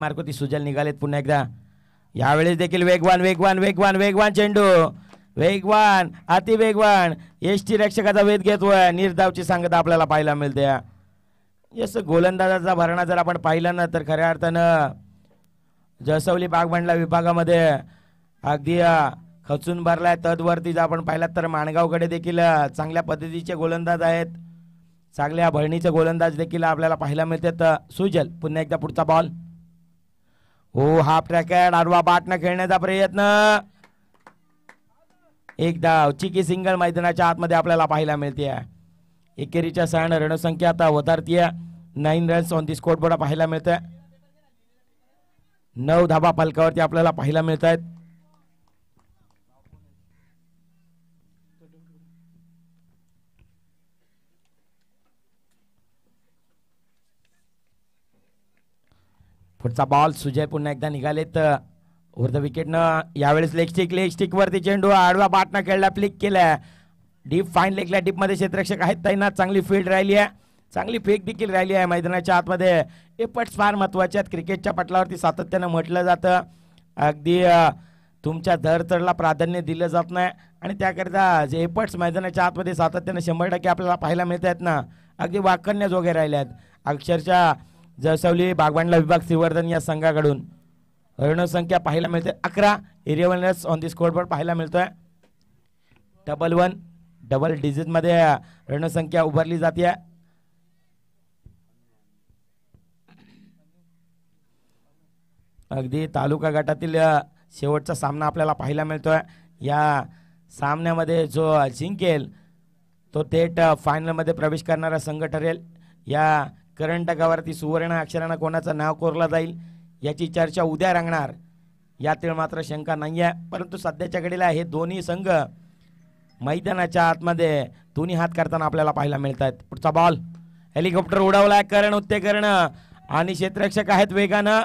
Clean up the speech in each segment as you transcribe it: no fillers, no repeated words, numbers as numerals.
मार्कोती सुजल निघालेत पुन्हा एकदा. यावेळेस देखील वेगवान वेगवान वेगवान वेगवान चेंडू, वेगवान अतिवेगवान एसटी रक्षकाचा वेध घेतोय. निर्धावची सांगता आपल्याला पाहायला मिळते. यस, गोलंदाजाचा भरणा जर आपण पाहिला ना तर खऱ्या अर्थानं जसवली बागमंडला विभागामध्ये अगदी खचून भरलाय. तदवरती जर आपण पाहिलात तर माणगावकडे देखील चांगल्या पद्धतीचे गोलंदाज आहेत, चांगल्या भरणीचे गोलंदाज देखील आपल्याला पाहायला मिळतात. सुजल पुन्हा एकदा पुढचा बॉल. हो, हाफ ट्रॅकेट आडवा बाटनं खेळण्याचा प्रयत्न. एक धाव, चिकी सिंगल मैदानाच्या आतमध्ये आपल्याला पाहायला मिळते. एकेरीच्या सहाय्याने रणसंख्या आता वधारतीये. 9 runs on the score board पाहायला मिळतंय. 9 धाबा फलकावरती आपल्याला पाहायला मिळत आहेत. पुढचा बॉल. सुजय पुन्हा एकदा निघालेत वर विकेटनं. यावेळेस लेग स्टिक वरती चेंडू आडवा बाटना खेळला, फ्लिक केलाय. डीप फाईन लेगला डीप मध्ये क्षेत्ररक्षक आहेत तैनात. चांगली फील्ड राहिली आहे, चांगली फेक देखील राहिली आहे मैदानाच्या आतमध्ये. एफर्ट्स फार महत्वाचे आहेत. क्रिकेटच्या पटलावरती सातत्यानं म्हटलं जातं अगदी तुमच्या धडचडला प्राधान्य दिलं जात नाही आणि त्याकरिता जे एफर्ट्स मैदानाच्या आतमध्ये सातत्यानं 100% आपल्याला पाहायला मिळत आहेत ना, अगदी वाकण्याजोगे राहिले आहेत. अक्षरशः जसवली बागवांडला विभाग श्रीवर्धन या संघाकडून रणसंख्या पाहायला मिळते 11. Area runs on the score board पाहायला मिळतोय. 1-1 डबल डिजिट मध्ये रणसंख्या उभारली जाते. अगदी तालुका गटातील शेवटचा सामना आपल्याला पाहायला मिळतोय. या सामन्यामध्ये जो जिंकेल तो थेट फायनल मध्ये प्रवेश करणारा संघ ठरेल. या करंटकावरती सुवर्ण अक्षरानं कोणाचं नाव कोरलं जाईल याची चर्चा उद्या रंगणार, यातील मात्र शंका नाही आहे. परंतु सध्याच्या घडीला हे दोन्ही संघ मैदानाच्या आतमध्ये दोन्ही हात करताना आपल्याला पाहायला मिळत आहेत. पुढचा बॉल. हेलिकॉप्टर उडवलाय करण उत्तेकरण आणि क्षेत्ररक्षक आहेत वेगानं.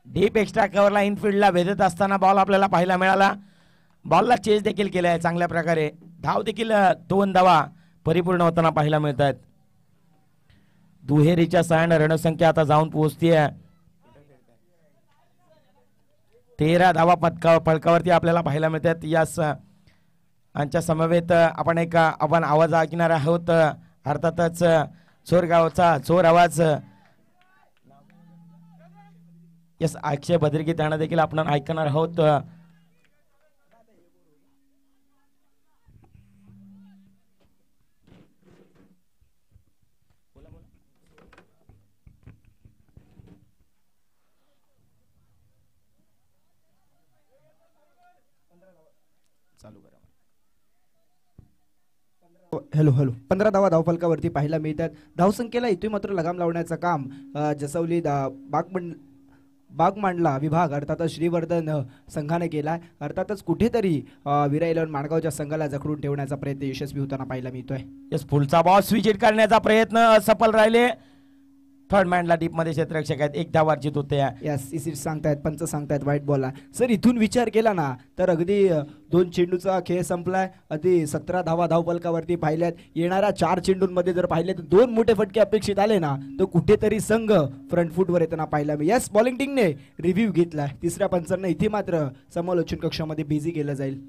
डीप एक्स्ट्रा कव्हरला इनफिल्डला भेदत असताना बॉल आपल्याला पाहायला मिळाला. बॉलला चेस देखील केलाय चांगल्या प्रकारे. धाव देखील 2 धावा परिपूर्ण होताना पाहायला मिळत आहेत. दुहेरीच्या सहाय्याने रणसंख्या आता जाऊन पोहोचतीये 13 धावा फलकावरती आपल्याला पाहायला मिळतात. यास यांच्या समवेत आपण आवाज ऐकणार आहोत. अर्थातच चोरगावचा चोर आवाज. यस, अक्षय भद्रकी त्यांना देखील आपण ऐकणार आहोत. हॅलो 15 धावा धावफलकावरती पाहायला मिळतात. धावसंख्येला इथे मात्र लगाम लावण्याचं काम जसवली बागमांडला विभाग अर्थातच श्रीवर्धन संघाने केलाय. अर्थातच कुठेतरी विरा 11 माणगावच्या संघाला जखडून ठेवण्याचा प्रयत्न यशस्वी होताना पाहायला मिळतोय. यस, पुढचा बॉल स्विच हिट करण्याचा प्रयत्न असफल राहिले. थर्ड मॅनला डीप मध्ये क्षेत्ररक्षक आहेत, 1 धाव वर्जित होते. यस, इसी सांगतायत पंच सांगतायत वाईट बॉलला. सर इथून विचार केला ना तर अगदी 2 चेंडूचा खेळ संपलाय. अगदी 17 धावा धावफलकावरती पाहिल्यात. येणाऱ्या 4 चेंडूंमध्ये जर पाहिले तर 2 मोठे फटके अपेक्षित आले ना तर कुठेतरी संघ फ्रंट फूटवर येताना पाहायला मिळेल. यस, बॉलिंग टीमने रिव्ह्यू घेतलाय. तिसऱ्या पंचांना इथे मात्र समालोचन कक्षामध्ये बिझी केलं जाईल.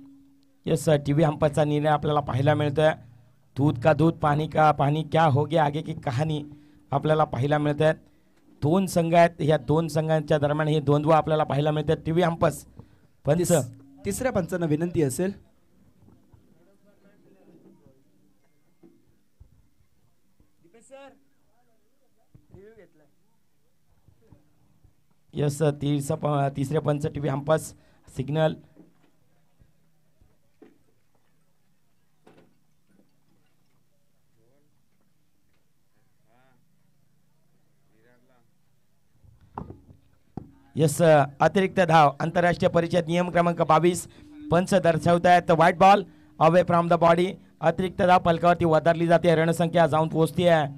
यस, टीव्ही अंपायरचा निर्णय आपल्याला पाहायला मिळतोय. दूध का दूध पाणी का पाणी, क्या हो गया आगे की कहाणी आपल्याला पाहायला मिळत आहेत. 2 संघ आहेत. या 2 संघांच्या दरम्यान हे द्वंद्व आपल्याला पाहायला मिळतात. टीव्ही अंपस पंच तिसऱ्या पंचांना विनंती असेल. यस, तिसरे पंच टीव्ही अंपस सिग्नल. यस, अतिरिक्त धाव आंतरराष्ट्रीय परिषद नियम क्रमांक 22 पंच दर्शवत आहेत. White ball away from the body. अतिरिक्त धाव फलकावरती वधारली जाते. रणसंख्या जाऊन पोहोचते आहे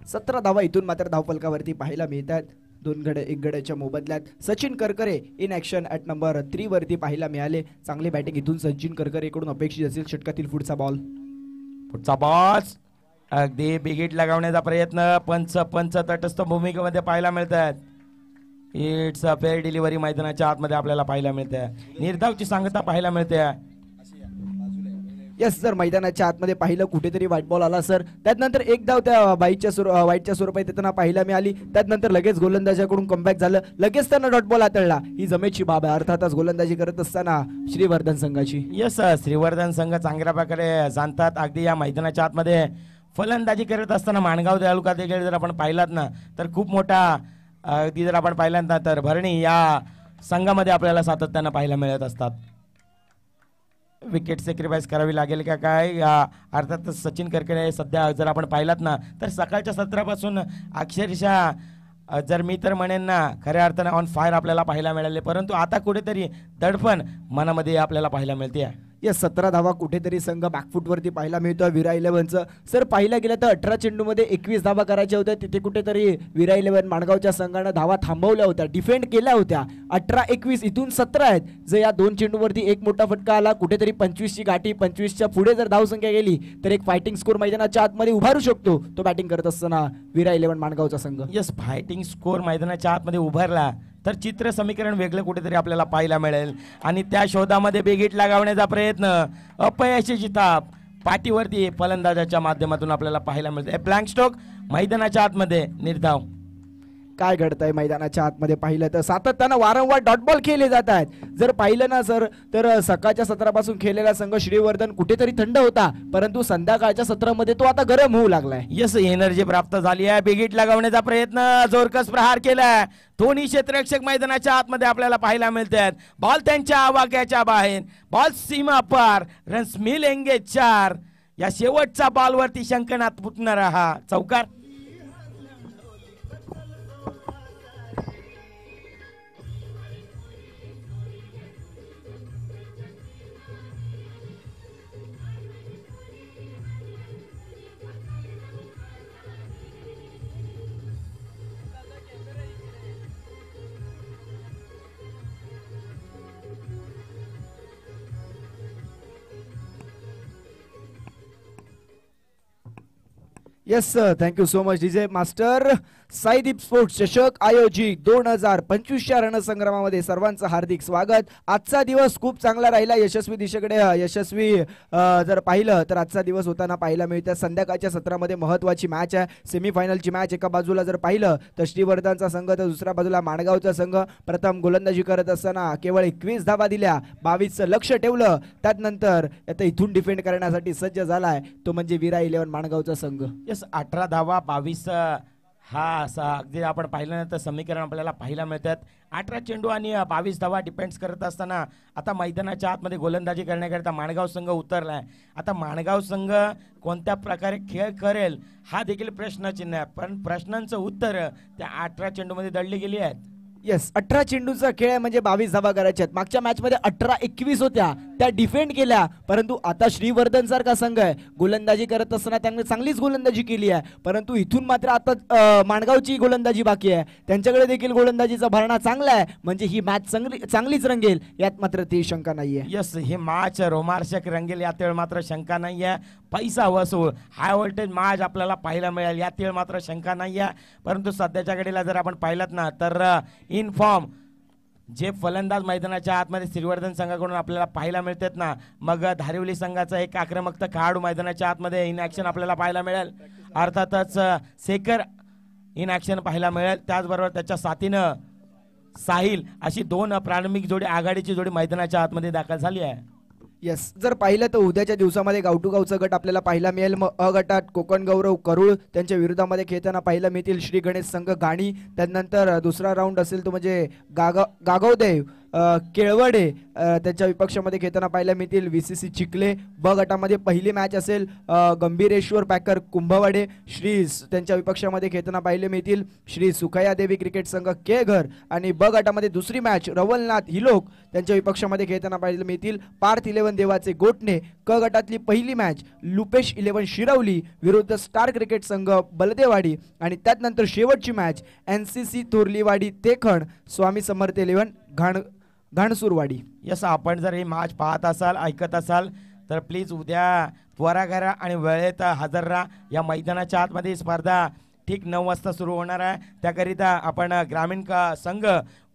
17 धावा इथून मात्र धावफलकावरती पाहायला मिळतात. 2 गडे 1 गड्याच्या मोबदल्यात. Sachin Karkare in action at number 3 वरती पाहायला मिळाले. चांगली बॅटिंग इथून सचिन करकरेकडून अपेक्षित असेल. षटकातील पुढचा बॉल. पुढचा बॉल अगदी बिगिट लगावण्याचा प्रयत्न पंच तटस्थ भूमिकेमध्ये पाहायला मिळतात. इट्स अ फेअर डिलिव्हरी मैदानाच्या आतमध्ये आपल्याला पाहायला मिळते. निर्धावची सांगता पाहायला मिळते. यस सर, मैदानाच्या आतमध्ये पाहिलं कुठेतरी व्हाईट बॉल आला सर. त्यानंतर एक धाव त्या वाईटच्या स्वरूपात येताना पाहायला मिळाली. त्यानंतर लगेच गोलंदाजाकडून कमबॅक झालं. लगेच त्यांना डॉट बॉल हाताळला. ही जमेची बाब आहे अर्थातच गोलंदाजी करत असताना श्रीवर्धन संघाची. यस, श्रीवर्धन संघ चांगल्या प्रकारे जाणतात. अगदी या मैदानाच्या आतमध्ये फलंदाजी करत असताना माणगाव तालुका देखील जर आपण पाहिलात ना तर खूप मोठा अगदी जर आपण पाहिलात ना तर भरणी या संघामध्ये आपल्याला सातत्यानं पाहायला मिळत असतात. विकेट सॅक्रिफाईस करावी लागेल का काय, अर्थातच सचिन करकडे सध्या जर आपण पाहिलात ना तर सकाळच्या सत्रापासून अक्षरशः जर मी तर म्हणेन ना खऱ्या अर्थानं ऑन फायर आपल्याला पाहायला मिळाले, परंतु आता कुठेतरी दडपण मनामध्ये आपल्याला पाहायला मिळते. या 17 धावा कुठेतरी संघ बॅकफुटवरती पाहायला मिळतोय विरा 11चं. सर पाहिला गेलं तर 18 चेंडूमध्ये 21 धावा करायच्या होत्या. तिथे कुठेतरी विरा 11 माणगावच्या संघानं धावा थांबवल्या होत्या, डिफेंड केल्या होत्या. 18-21 इथून 17 आहेत. जर या 2 चेंडूवरती एक मोठा फटका आला, कुठेतरी 25ची गाठी, 25च्या पुढे जर धावसंख्या गेली तर एक फायटिंग स्कोर मैदानाच्या आतमध्ये उभारू शकतो तो बॅटिंग करत असताना विरा 11 माणगावचा संघ. यस, फायटिंग स्कोर मैदानाच्या आतमध्ये उभारला तर चित्र समीकरण वेगळं कुठेतरी आपल्याला पाहायला मिळेल आणि त्या शोधामध्ये बेगीट लगावण्याचा प्रयत्न अपयशाची ताप पाठीवरती फलंदाजाच्या माध्यमातून आपल्याला पाहायला मिळते. ब्लँक स्ट्रोक मैदानाच्या आतमध्ये निर्धाव. काय घडतंय मैदानाच्या आतमध्ये पाहिलं तर सातत्यानं वारंवार डॉट बॉल खेळले जात आहेत. जर पाहिलं ना सर तर सकाळच्या सत्रापासून खेळलेला संघ श्रीवर्धन कुठेतरी थंड होता, परंतु संध्याकाळच्या सत्रामध्ये तो आता गरम होऊ लागलाय. यस, एनर्जी प्राप्त झाली आहे. बिगिट लगावण्याचा प्रयत्न, जोरकस प्रहार केलाय. दोन्ही क्षेत्ररक्षक मैदानाच्या आतमध्ये आपल्याला पाहायला मिळतात. बॉल त्यांच्या आवाक्याच्या बाहेर, बॉल सीमा पार, रन्स मिलेंगे 4. या शेवटच्या बॉलवरती शंकनाथ फुटणारा हा चौकार. Yes sir, thank you so much DJ master. Saideep sports चषक आयोजित 2025च्या रणसंग्रामामध्ये सर्वांचं हार्दिक स्वागत. आजचा दिवस खूप चांगला राहिला. यशस्वी दिशेकडे यशस्वी जर पाहिलं तर आजचा दिवस होताना पाहायला मिळतं. संध्याकाळच्या सत्रामध्ये महत्त्वाची मॅच आहे, सेमीफायनलची मॅच. एका बाजूला जर पाहिलं तर श्रीवर्धनचा संघ तर दुसऱ्या बाजूला माणगावचा संघ. प्रथम गोलंदाजी करत असताना केवळ 21 धावा दिल्या, 22चं लक्ष ठेवलं. त्यानंतर आता इथून डिफेंड करण्यासाठी सज्ज झालाय तो म्हणजे विरा 11 माणगावचा संघ. यस, 18 धावा 22 हा असा अगदी आपण पाहिलं ना तर समीकरण आपल्याला पाहायला मिळतात. 18 चेंडू आणि 22 धावा डिपेंड्स करत असताना आता मैदानाच्या आतमध्ये गोलंदाजी करण्याकरिता माणगाव संघ उतरलाय. आता माणगाव संघ कोणत्या प्रकारे खेळ करेल हा देखील प्रश्नचिन्ह आहे, पण प्रश्नांचं उत्तर त्या 18 चेंडूमध्ये दडली गेली आहेत. येस, 18 चेंडूचा खेळ आहे म्हणजे 22 धावा करायच्या आहेत. मागच्या मॅच मध्ये 18-21 होत्या, त्या डिफेंड केल्या. परंतु आता श्रीवर्धन सारखा संघ आहे, गोलंदाजी करत असताना त्यांनी चांगलीच गोलंदाजी केली आहे. परंतु इथून मात्र आता माणगावची गोलंदाजी बाकी आहे. त्यांच्याकडे देखील गोलंदाजीचा भरणा चांगला आहे, म्हणजे ही मॅच चांगलीच रंगेल यात मात्र ती शंका नाहीये. यस, हे मॅच रोमार्शक रंगेल यात मात्र शंका नाहीये. पैसा वसूल हाय व्होल्टेज मॅच आपल्याला पाहायला मिळेल यात मात्र शंका नाहीये. परंतु सध्याच्या घडीला जर आपण पाहिलात ना तर इन फॉर्म जे फलंदाज मैदानाच्या आतमध्ये श्रीवर्धन संघाकडून आपल्याला पाहायला मिळतात ना, मग धारिवली संघाचा एक आक्रमक खेळाडू मैदानाच्या आतमध्ये इन ॲक्शन आपल्याला पाहायला मिळेल. अर्थातच शेखर इन ॲक्शन पाहायला मिळेल. त्याचबरोबर त्याच्या साथीनं साहिल अशी 2 प्रारंभिक जोडी आघाडीची जोडी मैदानाच्या आतमध्ये दाखल झाली आहे. येस, जर पाहिलं तर उद्याच्या दिवसामध्ये गावटू गावचा गट आपल्याला पाहायला मिळेल. मग अ गटात कोकण गौरव करूळ त्यांच्या विरोधामध्ये खेळताना पाहायला मिळतील श्री गणेश संघ गाणी. त्यानंतर दुसरा राऊंड असेल तो म्हणजे गागवदेव केळवडे त्यांच्या विपक्षामध्ये खेळताना पाहायला मिळतील VCC चिखले. ब गटामध्ये पहिली मॅच असेल गंभीरेश्वर पॅकर कुंभवाडे श्री त्यांच्या विपक्षामध्ये खेळताना पाहायला मिळतील श्री सुखया देवी क्रिकेट संघ केघर. आणि ब गटामध्ये दुसरी मॅच रवलनाथ हिलोक त्यांच्या विपक्षामध्ये खेळताना पाहायला मिळतील पार्थ 11 देवाचे गोटणे. क गटातली पहिली मॅच लुपेश 11 शिरवली विरुद्ध स्टार क्रिकेट संघ बलदेवाडी. आणि त्यानंतर शेवटची match NCC थोरलीवाडी तेखण Swami Samarth 11 घाणसूरवाडी. Yes, आपण जर ही मॅच पाहत असाल ऐकत असाल तर प्लीज उद्या त्वरा करा आणि वेळेत हजर राहा. या मैदानाच्या आतमध्ये ही स्पर्धा ठीक 9 वाजता सुरू होणार आहे. त्याकरिता आपण ग्रामीण संघ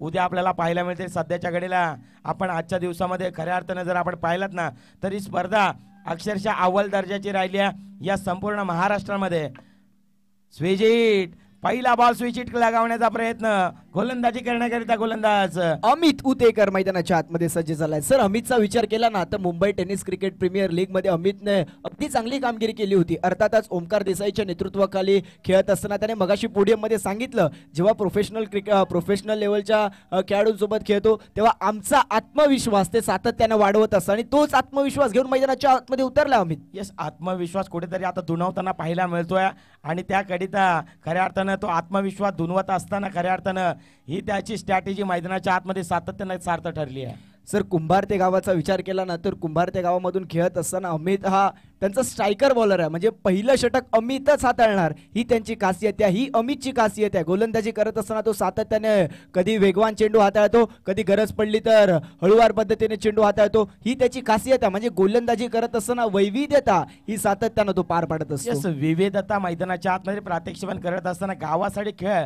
उद्या आपल्याला पाहायला मिळतील. सध्याच्या घडीला आपण आजच्या दिवसामध्ये खऱ्या अर्थानं जर आपण पाहिलात ना तर ही स्पर्धा अक्षरशः अव्वल दर्जाची राहिली आहे या संपूर्ण महाराष्ट्रामध्ये. स्विजिट पहिला बॉल स्विचिट लगावण्याचा प्रयत्न, गोलंदाजी करण्याकरिता गोलंदाज अमित उतेकर मैदानाच्या आतमध्ये सज्ज झालाय. सर अमितचा विचार केला ना तर Mumbai tennis cricket premier league मध्ये अमितने अगदी चांगली कामगिरी केली होती. अर्थातच ओमकार देसाईच्या नेतृत्वाखाली खेळत असताना त्याने मगाशी पोडियम मध्ये सांगितलं जेव्हा प्रोफेशनल लेवलच्या खेळाडूंसोबत खेळतो तेव्हा आमचा आत्मविश्वास ते सातत्याने वाढवत असतं आणि तोच आत्मविश्वास घेऊन मैदानाच्या आतमध्ये उतरला अमित. येस, आत्मविश्वास कुठेतरी आता दुणवताना पाहायला मिळतोय आणि त्याकरिता खऱ्या अर्थानं तो आत्मविश्वास दुणवत असताना खऱ्या अर्थानं ही त्याची स्ट्रॅटेजी मैदानाच्या आतमध्ये सातत्याने सार्थ ठरली आहे. सर कुंभारते गावाचा विचार केला ना तर कुंभारते गावामधून खेळत असताना अमित हा त्यांचा स्ट्रायकर बॉलर आहे. म्हणजे पहिलं षटक अमितच हाताळणार ही त्यांची खासियत आहे, ही अमितची खासियत आहे. गोलंदाजी करत असताना तो सातत्याने कधी वेगवान चेंडू हाताळतो, कधी गरज पडली तर हळूवार पद्धतीने चेंडू हाताळतो, ही त्याची खासियत आहे. म्हणजे गोलंदाजी करत असताना वैविध्यता ही सातत्यानं तो पार पाडत असतो. येस, विविधता मैदानाच्या आतमध्ये प्रात्यक्षिकपण करत असताना गावासाठी खेळ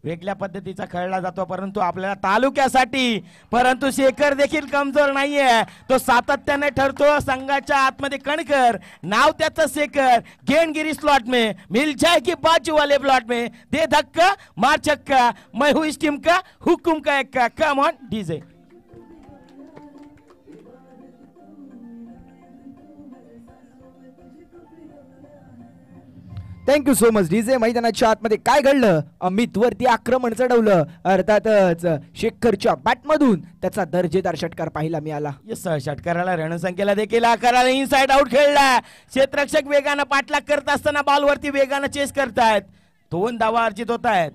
वेगळ्या पद्धतीचा खेळला जातो, परंतु आपल्याला तालुक्यासाठी परंतु शेखर देखील कमजोर नाहीये. तो सातत्याने ठरतो संघाच्या आतमध्ये कणकर, नाव त्याचं शेखर. गेंदगिरी स्लॉट में मिल जाएगी बाजू वाले प्लॉट में, दे धक्का मार छक्का, मैं हूं इस टीम का हुकुम का एक का. Come on DJ. Thank you so much DJ. मैदानाच्या आतमध्ये काय घडलं, अमित वरती आक्रमण चढवलं. अर्थातच शेखरच्या बॅटमधून त्याचा दर्जेदार षटकार पाहायला मिळाला. येस, षटकाराला रणसंख्येला देखील आकाराला इनसाइड आउट खेळला. क्षेत्ररक्षक वेगानं पाठलाग करत असताना बॉलवरती वेगानं चेस करतायत, 2 धावा अर्जित होत आहेत.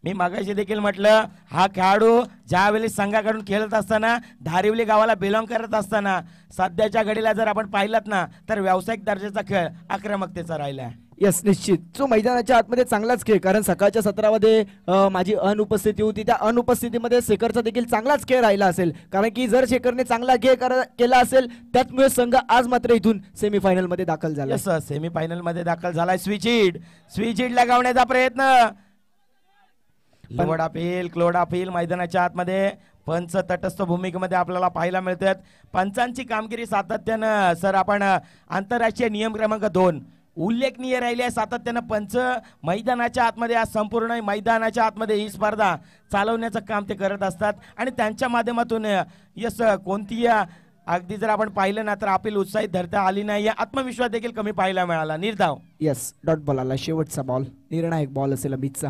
मी मागाशी देखील म्हटलं हा खेळाडू ज्यावेळी संघाकडून खेळत असताना धारिवली गावाला बिलॉंग करत असताना सध्याच्या घडीला जर आपण पाहिलात ना तर व्यावसायिक दर्जाचा खेळ आक्रमकतेचा राहिला. यस निश्चित जो मैदानाच्या आतमध्ये चांगलाच खेळ, कारण सकाळच्या सत्रामध्ये माझी अनुपस्थिती होती, त्या अनुपस्थितीमध्ये शेखरचा देखील चांगलाच खेळ राहिला असेल. कारण की जर शेखरने चांगला खेळ केला असेल त्याचमुळे संघ आज मात्र इथून सेमीफायनल मध्ये दाखल झाला. यस, सेमीफायनल मध्ये दाखल झालाय. स्विचिट लगावण्याचा प्रयत्न, क्लोडाफील मैदानाच्या आतमध्ये पंच तटस्थ भूमिकेमध्ये आपल्याला पाहायला मिळतात. पंचांची कामगिरी सातत्यानं सर आपण आंतरराष्ट्रीय नियम क्रमांक 2 उल्लेखनीय राहिली आहे. सातत्यानं पंच मैदानाच्या आतमध्ये आज संपूर्ण मैदानाच्या आतमध्ये ही स्पर्धा चालवण्याचं काम ते करत असतात आणि त्यांच्या माध्यमातून यस कोणतीही अगदी जर आपण पाहिलं ना तर अपील उत्साहित धरता आली नाही, आत्मविश्वास देखील कमी पाहायला मिळाला. निर्धाव. यस, डॉट बॉल आला, शेवटचा बॉल, निर्णायक बॉल असेल अमितचा.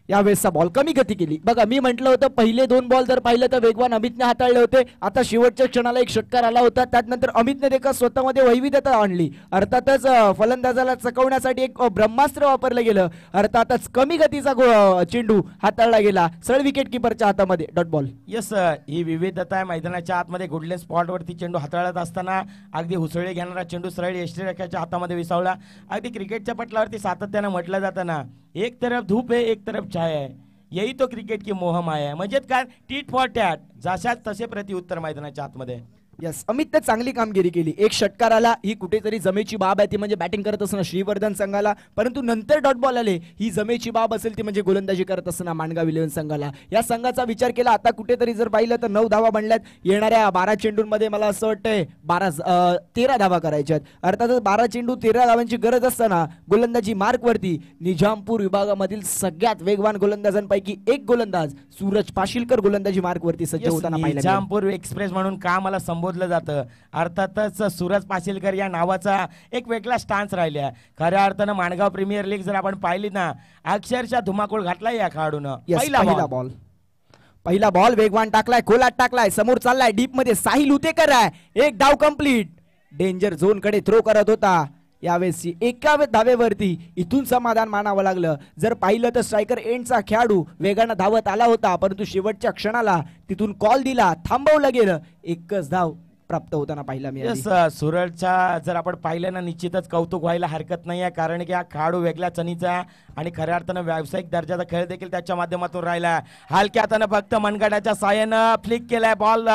यावेळेसचा बॉल कमी गती केली. बघा मी म्हटलं होतं पहिले 2 बॉल जर पाहिलं तर वेगवान अमितने हाताळले होते. आता शेवटच्या क्षणाला एक षटकार आला होता, त्यानंतर अमितने देखील स्वतःमध्ये वैविध्यता आणली. अर्थातच फलंदाजाला चकवण्यासाठी एक ब्रह्मास्त्र वापरलं गेलं. अर्थातच कमी गतीचा चेंडू हाताळला गेला सरळ विकेट किपरच्या हातामध्ये. Dot ball. यस, ही विविधता आहे मैदानाच्या आतमध्ये. गुडलेन स्पॉटवरती चेंडू हाताळत असताना अगदी हुसळे घेणारा चेंडू सरळ यष्टीरेखाच्या हातामध्ये विसावला. अगदी क्रिकेटच्या पटलावरती सातत्यानं म्हटलं जातं ना, एक तरफ धूप है एक तरफ छाया है, यही तो क्रिकेट की मोह माया है. म्हणजे काय टीट फॉर टॅट, जशाच तसे प्रत्युत्तर मैदानाच्या आतमध्ये. यस, अमितने चांगली कामगिरी केली. एक षटकार आला, ही कुठेतरी जमेची बाब आहे ती म्हणजे बॅटिंग करत असताना श्रीवर्धन संघाला, परंतु नंतर डॉट बॉल आले, ही जमेची बाब असेल ती म्हणजे गोलंदाजी करत असताना माणगाव 11 संघाला. या संघाचा विचार केला आता कुठेतरी जर पाहिलं तर 9 धावा बनल्यात. येणाऱ्या 12 चेंडूंमध्ये मला असं वाटतंय 13 धावा करायच्या आहेत. अर्थातच 12 चेंडू 13 धावांची गरज असताना गोलंदाजी मार्कवरती निजामपूर विभागामधील सगळ्यात वेगवान गोलंदाजांपैकी एक गोलंदाज सूरज पाशीलकर गोलंदाजी मार्कवरती सज्ज होताना पाहिलं. निजामपूर एक्सप्रेस म्हणून का मला संबोधलं जातं, अर्थातच सूरज पाशीलकर या नावाचा एक वेगळा स्टान्स राहिला. खऱ्या अर्थानं माणगाव प्रीमियर लीग जर आपण पाहिली ना अक्षरशः धुमाकूळ घातलाय या खेळाडूनं. पहिला बॉल वेगवान टाकलाय, खोलात टाकलाय, समोर चाललाय डीप मध्ये, साहिल उतेकर आहे. एक डाव कंप्लीट, डेंजर झोन कडे थ्रो करत होता. यावेळेस एका धावेवरती इथून समाधान मानावं लागलं. जर पाहिलं तर स्ट्रायकर एंडचा खेळाडू वेगानं धावत आला होता, परंतु शेवटच्या क्षणाला तिथून कॉल दिला, थांबवलं गेलं, एकच धाव प्राप्त होताना पाहिला मी. सूरजच्या जर आपण पाहिलं ना निश्चितच कौतुक व्हायला हरकत नाही आहे, कारण की हा खेळाडू वेगळ्या चणीचा आणि खऱ्या अर्थानं व्यावसायिक दर्जाचा खेळ देखील त्याच्या माध्यमातून राहिला. हलक्या हातानं फक्त मनगटाच्या साहाय्यानं फ्लिक केलाय बॉल,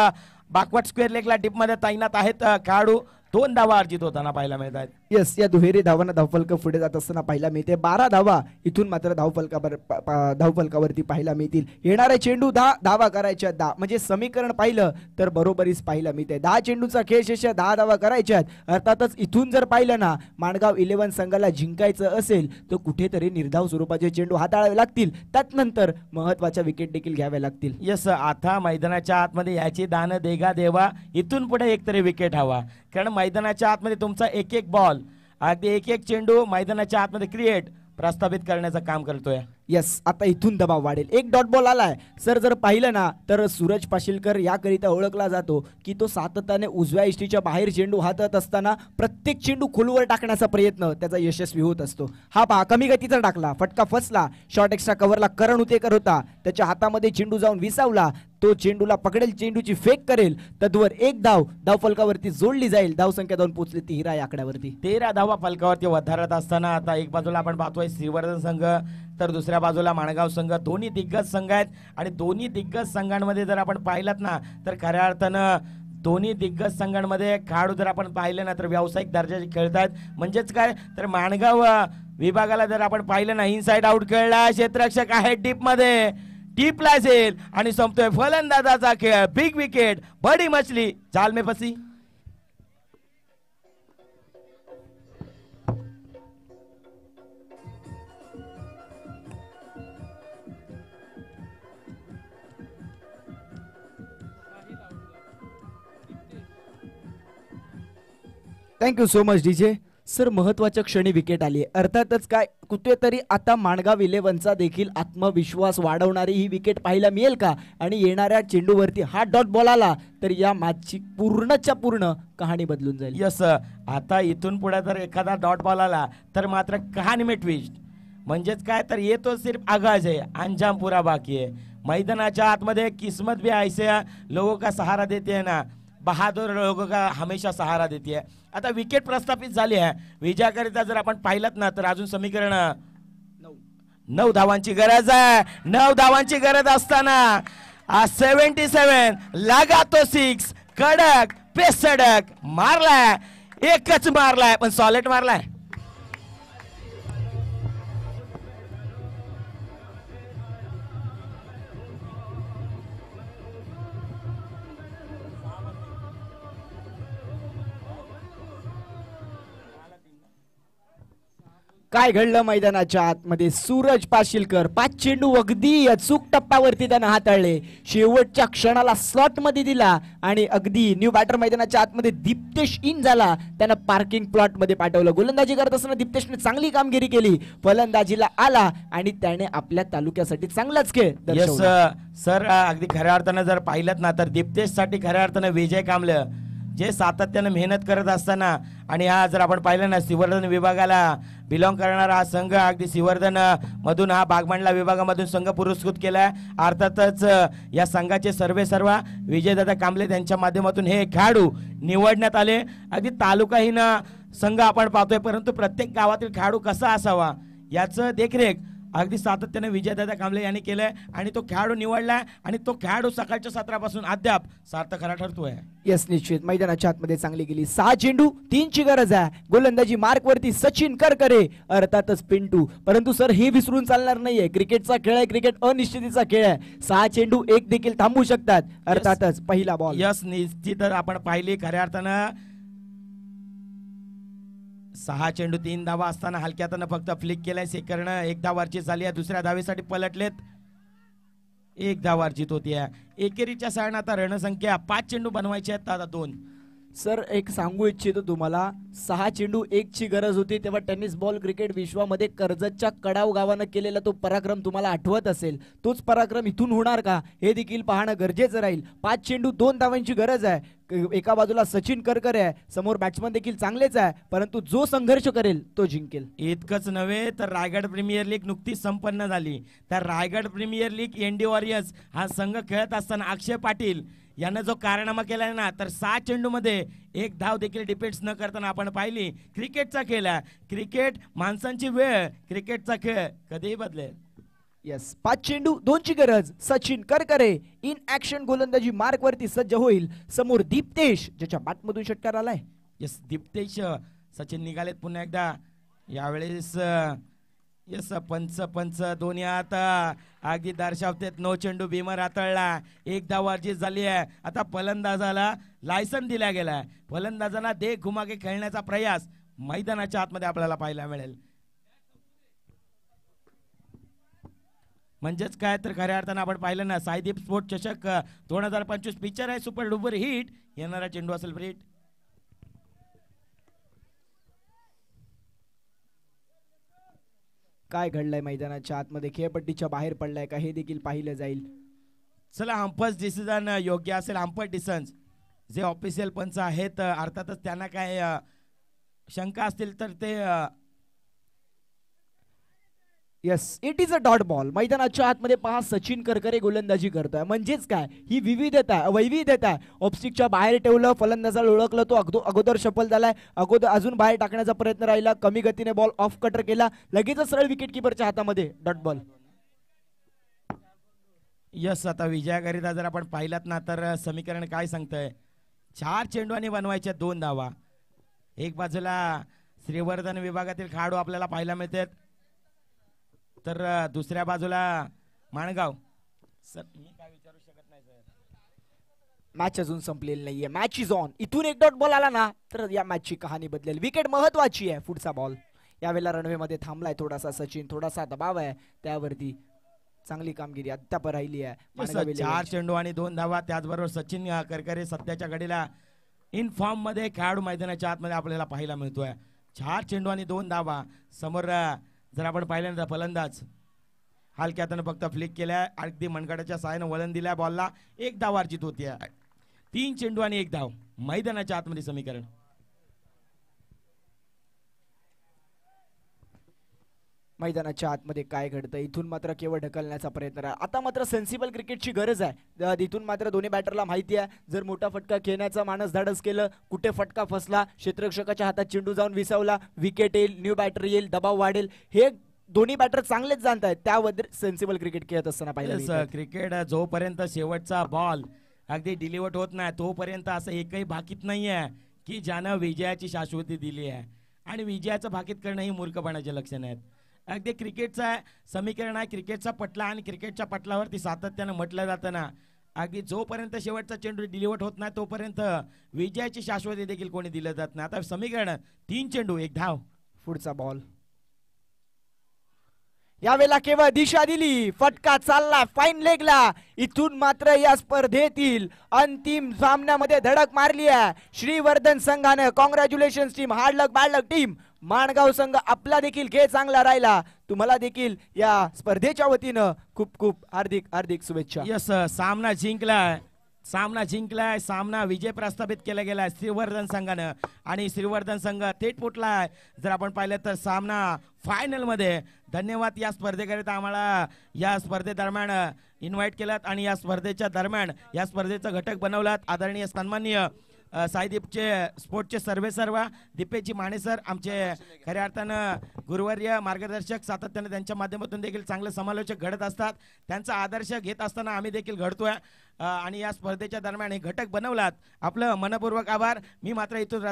बॅकवर्ड स्क्वेअर लेगला डीप मध्ये तैनात आहेत खेळाडू. 2 धावा अर्जित होताना पाहायला मिळत आहेत. येस, या दुहेरी धावांना धावफलक पुढे जात असताना पाहायला मिळते. 12 धावा इथून मात्र धावफलकावरती पाहायला मिळतील. येणारा चेंडू 10 धावा करायच्या 10, म्हणजे समीकरण पाहिलं तर बरोबरीच पाहायला मिळते. 10 चेंडूचा खेळ शेष 10 धावा करायच्यात. अर्थातच इथून जर पाहिलं ना, माणगाव 11 संघाला जिंकायचं असेल तर कुठेतरी निर्धाव स्वरूपाचे चेंडू हाताळावे लागतील. त्यानंतर महत्वाच्या विकेट देखील घ्याव्या लागतील. यस, आता मैदानाच्या आतमध्ये याची दान देगा देवा, इथून पुढे एकतरी विकेट हवा. कारण मैदानाच्या आतमध्ये तुमचा एक एक बॉल, अगदी एक एक चेंडू मैदानाच्या आतमध्ये क्रिएट प्रस्थापित करण्याचं काम करतोय. यस, आता इथून दबाव वाढेल. एक डॉट बॉल आलाय. सर जर पाहिलं ना तर सूरज पाशीलकर याकरिता ओळखला जातो की तो सातत्याने उजव्या इष्टीच्या बाहेर चेंडू हातात असताना प्रत्येक चेंडू खोलवर टाकण्याचा प्रयत्न त्याचा यशस्वी होत असतो. हा पहा, कमी गतीचा टाकला, फटका फसला. शॉर्ट एक्स्ट्रा कव्हरला करण उतेकर होता, त्याच्या हातामध्ये चेंडू जाऊन विसावला. तो चेंडूला पकडेल, चेंडूची फेक करेल, तद्वर एक धाव फलकावरती जोडली जाईल. धाव संख्या 2 पोहोचली 13 या आकड्यावरती. 13 धावा फलकावरती वधारत असताना आता एक बाजूला आपण पाहतोय श्रीवर्धन संघ, तर दुसऱ्या बाजूला माणगाव संघ. दोन्ही दिग्गज संघ आहेत आणि दोन्ही दिग्गज संघांमध्ये जर आपण पाहिलात ना तर खऱ्या अर्थानं दोन्ही दिग्गज संघांमध्ये खेळाडू जर आपण पाहिले ना तर व्यावसायिक दर्जाचे खेळतात. म्हणजेच काय तर माणगाव विभागाला जर आपण पाहिलं ना, इनसाइड आउट खेळला, क्षेत्ररक्षक आहे डीप मध्ये, डीपला असेल आणि संपतोय फलंदाजाचा खेळ. बिग विकेट, बडी मछली जाल में फसी. Thank you so much DJ. Sir महत्वाच्या क्षणी विकेट आली. अर्थातच काय कुठेतरी आता माणगाव 11चा देखील आत्मविश्वास वाढवणारी ही विकेट पाहायला मिळेल का? आणि येणाऱ्या चेंडूवरती हा डॉट बॉल आला तर या मॅचची पूर्णच्या पूर्ण कहाणी बदलून जाईल. यस, आता इथून पुढे जर एखादा डॉट बॉल आला तर मात्र कहाणी में ट्विस्ट. म्हणजेच काय तर ये तो सिर्फ आगाज है, अंजाम पूरा बाकी है. मैदानाच्या आतमध्ये किस्मत भी ऐसे लोगों का सहारा देते है ना, बहादुर लोगों का हमेशा सहारा देती है. आता विकेट प्रस्थापित झाली आहे. विजयाकरिता जर आपण पाहिलात ना तर अजून समीकरण 9 धावांची गरज आहे. 9 धावांची गरज असताना 77 लागा तो 6 कडक पे सडक मारलाय, एकच मारलाय पण सॉलिड मारलाय. काय घडलं मैदानाच्या आतमध्ये? सूरज पाशीलकर 5 चेंडू अगदी अचूक टप्प्यावरती त्यानं हाताळले. शेवटच्या क्षणाला स्लॉट मध्ये दिला आणि अगदी न्यू बॅटर मैदानाच्या आतमध्ये दीप्तेश इन झाला. त्यानं पार्किंग प्लॉट मध्ये पाठवलं. गोलंदाजी करत असताना दीप्तेशने चांगली कामगिरी केली. फलंदाजीला आला आणि त्याने आपल्या तालुक्यासाठी चांगलाच खेळ दर्शवला. सर अगदी खऱ्या अर्थानं जर पाहिलं ना तर दीप्तेश साठी खऱ्या अर्थानं विजय कामलं, जे सातत्यानं मेहनत करत असताना. आणि हा जर आपण पाहिलं ना श्रीवर्धन विभागाला बिलॉंग करणारा हा संघ, अगदी श्रीवर्धन मधून हा बागमांडला विभागामधून संघ पुरस्कृत केलाय. अर्थातच या संघाचे सर्व विजयदादा कांबळे त्यांच्या माध्यमातून हे खेळाडू निवडण्यात आले. अगदी तालुकाहीन संघ आपण पाहतोय, परंतु प्रत्येक गावातील खेळाडू कसा असावा याचं देखरेख अगदी सातत्याने विजयदादा कांबळे यांनी केलंय आणि तो खेळाडू निवडलाय आणि तो खेळाडू सकाळच्या सत्रापासून अद्याप सार्थ खरा ठरतोय. यस, निश्चित मैदानाच्या आतमध्ये चांगली गेली. 6 चेंडू 3 ची गरज आहे. गोलंदाजी मार्क वरती सचिन करकरे, अर्थातच पिंटू. परंतु सर हे विसरून चालणार नाहीये, क्रिकेटचा खेळ आहे, क्रिकेट अनिश्चितीचा खेळ आहे. 6 चेंडू 1 देखील थांबू शकतात. अर्थातच पहिला बॉल. यस, निश्चितच आपण पाहिली खऱ्या अर्थानं 6 चेंडू 3 धावा असताना हलक्यातनं फक्त फ्लिक केलाय. सेकंड 1 धाव अर्जित झाली आहे. दुसऱ्या धावेसाठी पलटलेत, 1 धाव अर्जित होतीये. एकेरीच्या सारण आता रणसंख्या 5 चेंडू बनवायचे आहेत, आता 2. सर एक सांगू इच्छितो तुम्हाला, 6 चेंडू 1 ची गरज होती तेव्हा टेनिस बॉल क्रिकेट विश्वामध्ये कर्जतच्या कडाव गावानं केलेला तो पराक्रम तुम्हाला आठवत असेल. तोच पराक्रम इथून होणार का हे देखील पाहणं गरजेचं राहील. 5 चेंडू 2 धावांची गरज आहे. एका बाजूला सचिन करकरे आहे, समोर बॅट्समन देखील चांगलेच आहे, परंतु जो संघर्ष करेल तो जिंकेल. इतकंच नव्हे तर रायगड प्रीमियर लीग नुकतीच संपन्न झाली. तर Raigad premier league ND warriors हा संघ खेळत असताना अक्षय पाटील यानं जो कारनामा केलाय ना, तर 6 चेंडू मध्ये 1 धाव देखील डिपेंड्स न करताना आपण पाहिली. क्रिकेटचा खेळ आहे, क्रिकेट माणसांची वेळ, क्रिकेटचा खेळ कधीही बदलेल. यस, 5 चेंडू 2 ची गरज. सचिन करकरे इन ऍक्शन गोलंदाजी मार्क वरती सज्ज होईल. समोर दीप्तेश ज्याच्या बॅटमधून षटकार आलाय. यस दीप्तेश सचिन निघालेत पुन्हा एकदा यावेळेस यस पंच दोन्ही आता अगदी दर्शवतेत नो चेंडू भीमर हाताळला एक धाव अर्जित झाली आहे आता फलंदाजाला लायसन दिला गेलाय फलंदाजांना दे घुमाके खेळण्याचा प्रयास मैदानाच्या आतमध्ये आपल्याला पाहायला मिळेल म्हणजेच काय तर खऱ्या अर्थानं आपण पाहिलं ना साईदीप स्पोर्ट चषक 2025 पिक्चर आहे सुपर डुपर हिट येणारा चेंडू असेल ब्रिट काय घडलंय मैदानाच्या आतमध्ये खेळपट्टीच्या बाहेर पडलाय का हे देखील पाहिलं जाईल चला हंपस डिसिजन योग्य असेल हंपस डिसिजन जे ऑफिशियल पंच आहेत अर्थातच त्यांना काय शंका असतील तर ते yes it is a dot ball मैदानाच्या आतमध्ये पहा सचिन करकरे गोलंदाजी करतोय म्हणजेच काय ही विविधता वैविध्यता ऑप्स्टिकच्या बाहेर ठेवलं फलंदाजाला ओळखलं तो अगोदर सफल झालाय अगोदर अजून बाहेर टाकण्याचा प्रयत्न राहिला कमी गतीने बॉल ऑफ कटर केला लगेचच सरळ विकेट किपरच्या हातामध्ये डॉट बॉल यस आता विजयाकरिता जर आपण पाहिलात ना तर समीकरण काय सांगतंय 4 चेंडूंनी बनवायच्या 2 धावा एक बाजूला श्रीवर्धन विभागातील खेळाडू आपल्याला पाहायला मिळतात तर दुसऱ्या बाजूला माणगाव सर मी काय विचारू शकत नाही सर मॅच अजून संपलेली नाहीये मॅच इज ऑन इथून एक डॉट बॉल आला ना तर या मॅचची कहाणी बदलेल विकेट महत्वाची आहे पुढचा बॉल यावेळेला रनवे मध्ये थांबलाय थोडासा सचिन थोडासा दबाव आहे त्यावरती चांगली कामगिरी अद्याप राहिली आहे 4 चेंडू आणि 2 धावा त्याचबरोबर सचिन करकरे सध्याच्या घडीला इन फॉर्म मध्ये खेळाडू मैदानाच्या आतमध्ये आपल्याला पाहायला मिळतोय 4 चेंडू आणि 2 धावा समोर जर आपण पाहिलं तर फलंदाज हलक्या हाताने फक्त फ्लिक केलाय अगदी मनगटाच्या साहाय्याने वळण दिलाय बॉलला 1 धाव अर्जित होती 3 चेंडू आणि 1 धाव मैदानाच्या आतमध्ये समीकरण मैदानाच्या आतमध्ये काय घडतं इथून मात्र केवळ ढकलण्याचा प्रयत्न आहे आता मात्र सेन्सिबल क्रिकेटची गरज आहे इथून मात्र दोन्ही बॅटरला माहिती आहे जर मोठा फटका खेळण्याचा मानस धाडस केलं कुठे फटका फसला क्षेत्ररक्षकाच्या हातात चेंडू जाऊन विसावला विकेट येईल न्यू बॅटर येईल दबाव वाढेल हे दोन्ही बॅटर चांगलेच जाणत आहेत त्याबद्दल सेन्सिबल क्रिकेट खेळत असताना पाहिजे क्रिकेट जोपर्यंत शेवटचा बॉल अगदी डिलिव्हर होत नाही तोपर्यंत असं एकही भाकीत नाहीये की ज्यानं विजयाची शाश्वती दिली आहे आणि विजयाचं भाकीत करणं ही मूर्खपणाचे लक्षण आहेत अगदी क्रिकेटचा समीकरण आहे क्रिकेटचा पटला आणि क्रिकेटच्या पटलावरती सातत्यानं म्हटलं जातं ना अगदी जोपर्यंत शेवटचा चेंडू डिलिव्हर होत नाही तोपर्यंत विजयाची शाश्वती देखील कोणी दिलं जात नाही आता समीकरण 3 चेंडू 1 धाव पुढचा बॉल यावेळेला केवळ दिशा दिली फटका चालला फाईन लेगला इथून मात्र या स्पर्धेतील अंतिम सामन्यामध्ये धडक मारली आहे श्रीवर्धन संघाने कॉंग्रॅच्युलेशन टीम हार्ड लक बॅड लक टीम माणगाव संघ आपला देखील खेळ चांगला राहिला तुम्हाला देखील या स्पर्धेच्या वतीनं खूप खूप हार्दिक हार्दिक शुभेच्छा यस सामना जिंकलाय सामना विजय प्रस्थापित केला गेलाय श्रीवर्धन संघानं आणि श्रीवर्धन संघ थेट पोटलाय जर आपण पाहिलं तर सामना फायनल मध्ये धन्यवाद या स्पर्धेकरिता आम्हाला या स्पर्धेदरम्यान इन्व्हाइट केलात आणि या स्पर्धेच्या दरम्यान या स्पर्धेचा घटक बनवलात आदरणीय सन्माननीय साईदीपचे स्पोर्टचे सर्व दीपेशजी माने सर आमचे खऱ्या अर्थानं गुरुवर्य मार्गदर्शक सातत्याने त्यांच्या माध्यमातून देखील चांगले समालोचक घडत असतात त्यांचा आदर्श घेत असताना आम्ही देखील घडतोय आणि या स्पर्धेच्या दरम्यान हे घटक बनवलात आपलं मनपूर्वक आभार मी मात्र इथून